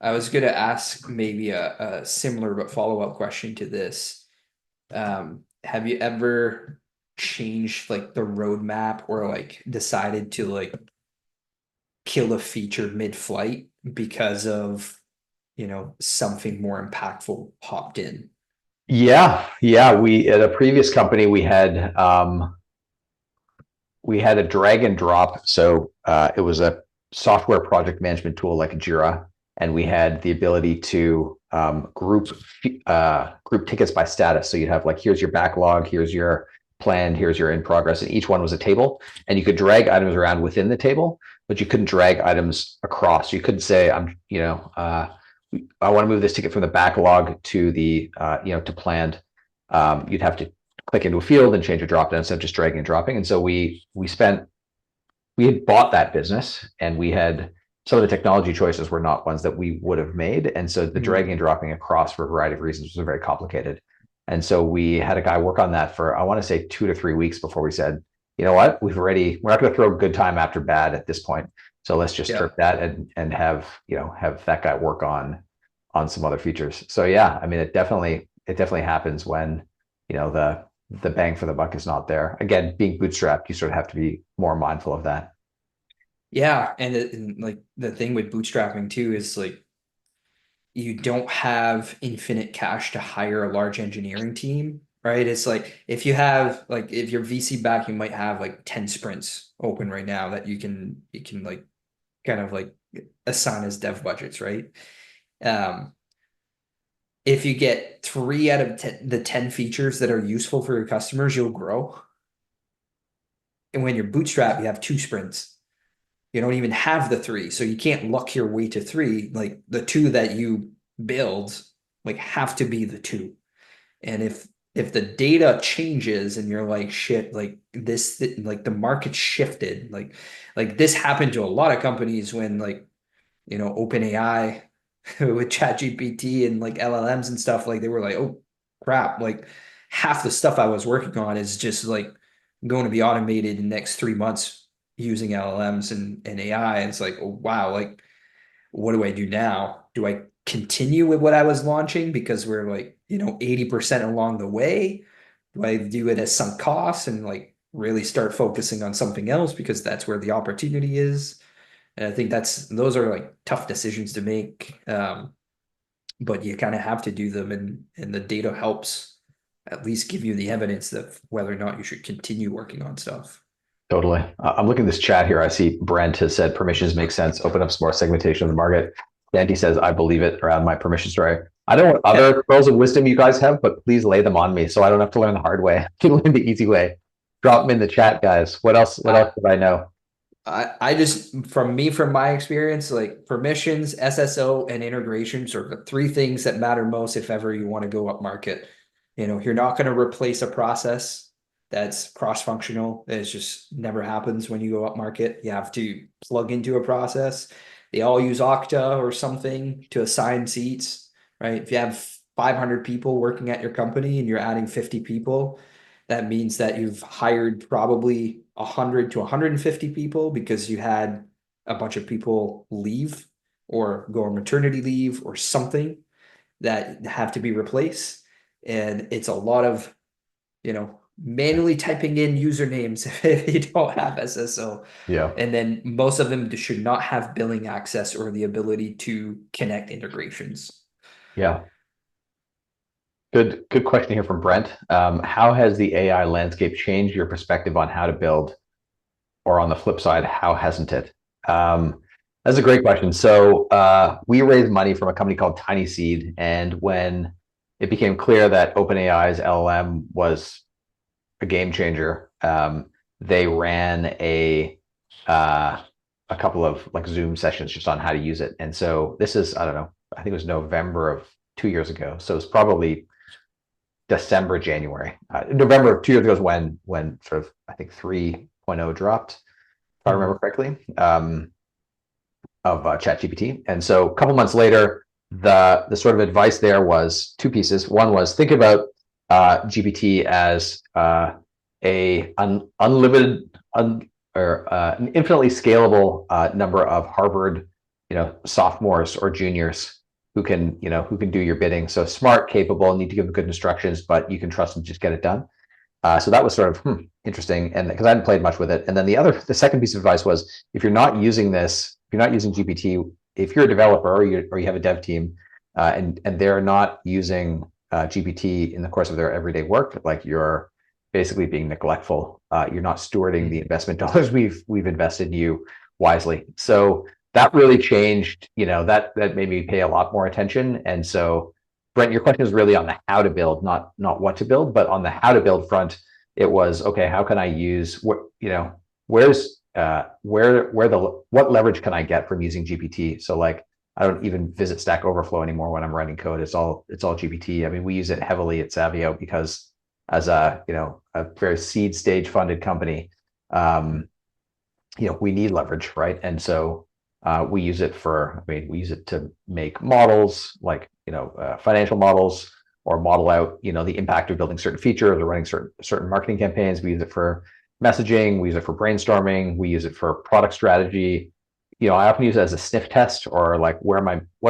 I was going to ask maybe a similar but follow-up question to this. have you ever changed like the roadmap or like decided to like kill a feature mid-flight because of, something more impactful popped in? Yeah. We at a previous company we had a drag and drop. So it was a software project management tool like Jira, and we had the ability to group tickets by status. So you'd have like, here's your backlog, here's your planned, here's your in progress, and each one was a table, and you could drag items around within the table, but you couldn't drag items across. You couldn't say, I want to move this ticket from the backlog to the to planned. You'd have to click into a field and change a drop down instead of just dragging and dropping. And so we had bought that business, and we had some of the technology choices were not ones that we would have made. And so the dragging and dropping across for a variety of reasons was very complicated. And so we had a guy work on that for, I want to say, 2 to 3 weeks before we said, you know what, we're not going to throw good time after bad at this point. So let's just strip that and have that guy work on some other features. So yeah, I mean, it definitely happens when, the bang for the buck is not there. Again, being bootstrapped, you sort of have to be more mindful of that. Yeah, and like the thing with bootstrapping too is like you don't have infinite cash to hire a large engineering team, right? It's like if you have like if you're VC back, you might have like 10 sprints open right now that you can like kind of like assign as dev budgets, right? Um, if you get 3 out of the 10 features that are useful for your customers, you'll grow. And when you're bootstrap, you have 2 sprints. You don't even have the 3, so you can't luck your way to 3. Like the 2 that you build like have to be the 2. And if the data changes and you're like, shit, like this, like the market shifted, like this happened to a lot of companies when like, OpenAI with ChatGPT and like LLMs and stuff, like they were like, oh crap, like half the stuff I was working on is just like going to be automated in the next 3 months using LLMs and AI. And it's like, oh wow, like what do I do now? Do I continue with what I was launching because we're like, 80% along the way? Do I do it as sunk costs and like really start focusing on something else because that's where the opportunity is? And I think those are like tough decisions to make. But you kind of have to do them, and the data helps at least give you the evidence that whether or not you should continue working on stuff. Totally. I'm looking at this chat here. I see Brent has said permissions make sense. Open up some more segmentation of the market. Dandy says, I believe it around my permission story. I don't know what other pearls of wisdom you guys have, but please lay them on me so I don't have to learn the hard way. I can learn the easy way. Drop them in the chat, guys. What else should I know? I just, from my experience, like permissions, SSO, and integrations are the 3 things that matter most if ever you want to go up market. You're not going to replace a process that's cross-functional. It just never happens when you go up market. You have to plug into a process. They all use Okta or something to assign seats, right? If you have 500 people working at your company and you're adding 50 people, that means that you've hired probably 100 to 150 people because you had a bunch of people leave or go on maternity leave or something that have to be replaced. And it's a lot of, manually typing in usernames if you don't have SSO. Yeah. And then most of them should not have billing access or the ability to connect integrations. Yeah. Good question here from Brent. How has the AI landscape changed your perspective on how to build? Or on the flip side, how hasn't it? That's a great question. So we raised money from a company called Tiny Seed, and when it became clear that OpenAI's LLM was a game changer, they ran a couple of like Zoom sessions just on how to use it. And so this is, I don't know, I think it was November of 2 years ago. So it's probably December, January. November of 2 years ago is when sort of I think 3.0 dropped, if I remember correctly, of ChatGPT. And so a couple months later, the sort of advice there was 2 pieces. One was think about GPT as unlimited or an infinitely scalable number of Harvard, sophomores or juniors who can do your bidding. So smart, capable, need to give them good instructions, but you can trust them to just get it done. So that was sort of interesting, and because I hadn't played much with it. And then the second piece of advice was, if you're not using this, if you're not using GPT, if you're a developer or you have a dev team, and they're not using GPT in the course of their everyday work, like you're basically being neglectful. You're not stewarding the investment dollars we've invested in you wisely. So that really changed. That made me pay a lot more attention. And so, Brent, your question is really on the how to build, not what to build. But on the how to build front, it was, okay, how can I use where's what leverage can I get from using GPT? So like, I don't even visit Stack Overflow anymore when I'm writing code. It's all GPT. I mean, we use it heavily at Savio because as a very seed stage funded company, um, we need leverage, right? And so we use it to make models, like financial models, or model out the impact of building certain features or running certain marketing campaigns. We use it for messaging. We use it for brainstorming. We use it for product strategy. I often use it as a sniff test, or like, what am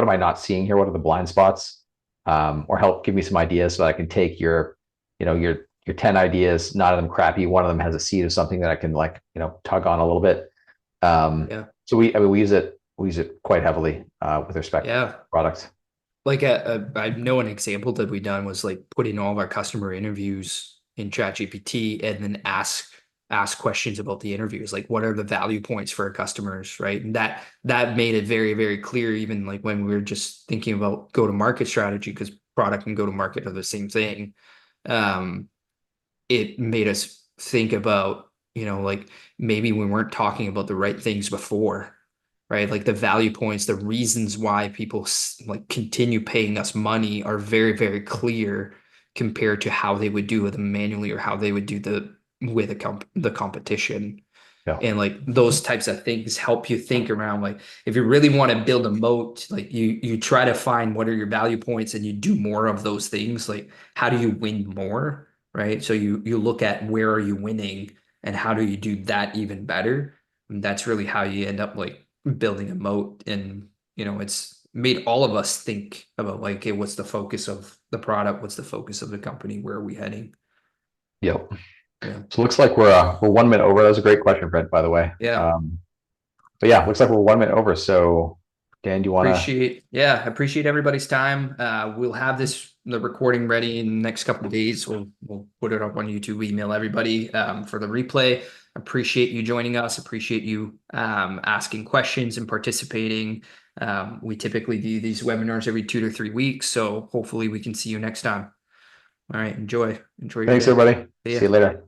I not seeing here? What are the blind spots? Or help give me some ideas so that I can take your 10 ideas, none of them crappy. One of them has a seed of something that I can tug on a little bit. Yeah. So we use it quite heavily with respect to products. Like I know an example that we done was like putting all of our customer interviews in ChatGPT and then ask questions about the interviews, like what are the value points for our customers, right? And that made it very, very clear, even like when we were just thinking about go to market strategy, because product and go to market are the same thing. Um, it made us think about, like maybe we weren't talking about the right things before, right? Like the value points, the reasons why people like continue paying us money are very, very clear compared to how they would do it manually or how they would do with the competition. Yeah. And like those types of things help you think around, like if you really want to build a moat, like you try to find what are your value points and you do more of those things. Like how do you win more, right? So you look at where are you winning and how do you do that even better. And that's really how you end up like building a moat. And it's made all of us think about like, okay, what's the focus of the product? What's the focus of the company? Where are we heading? Yep. Yeah. So it looks like we're 1 minute over. That was a great question, Brent, by the way. Yeah. But yeah, looks like we're 1 minute over. So Dan, do you want to? Appreciate everybody's time. We'll have the recording ready in the next couple of days. We'll put it up on YouTube, email everybody for the replay. Appreciate you joining us. Appreciate you asking questions and participating. We typically do these webinars every 2 to 3 weeks, so hopefully we can see you next time. All right, enjoy your Thanks, day. everybody. See See ya. you later.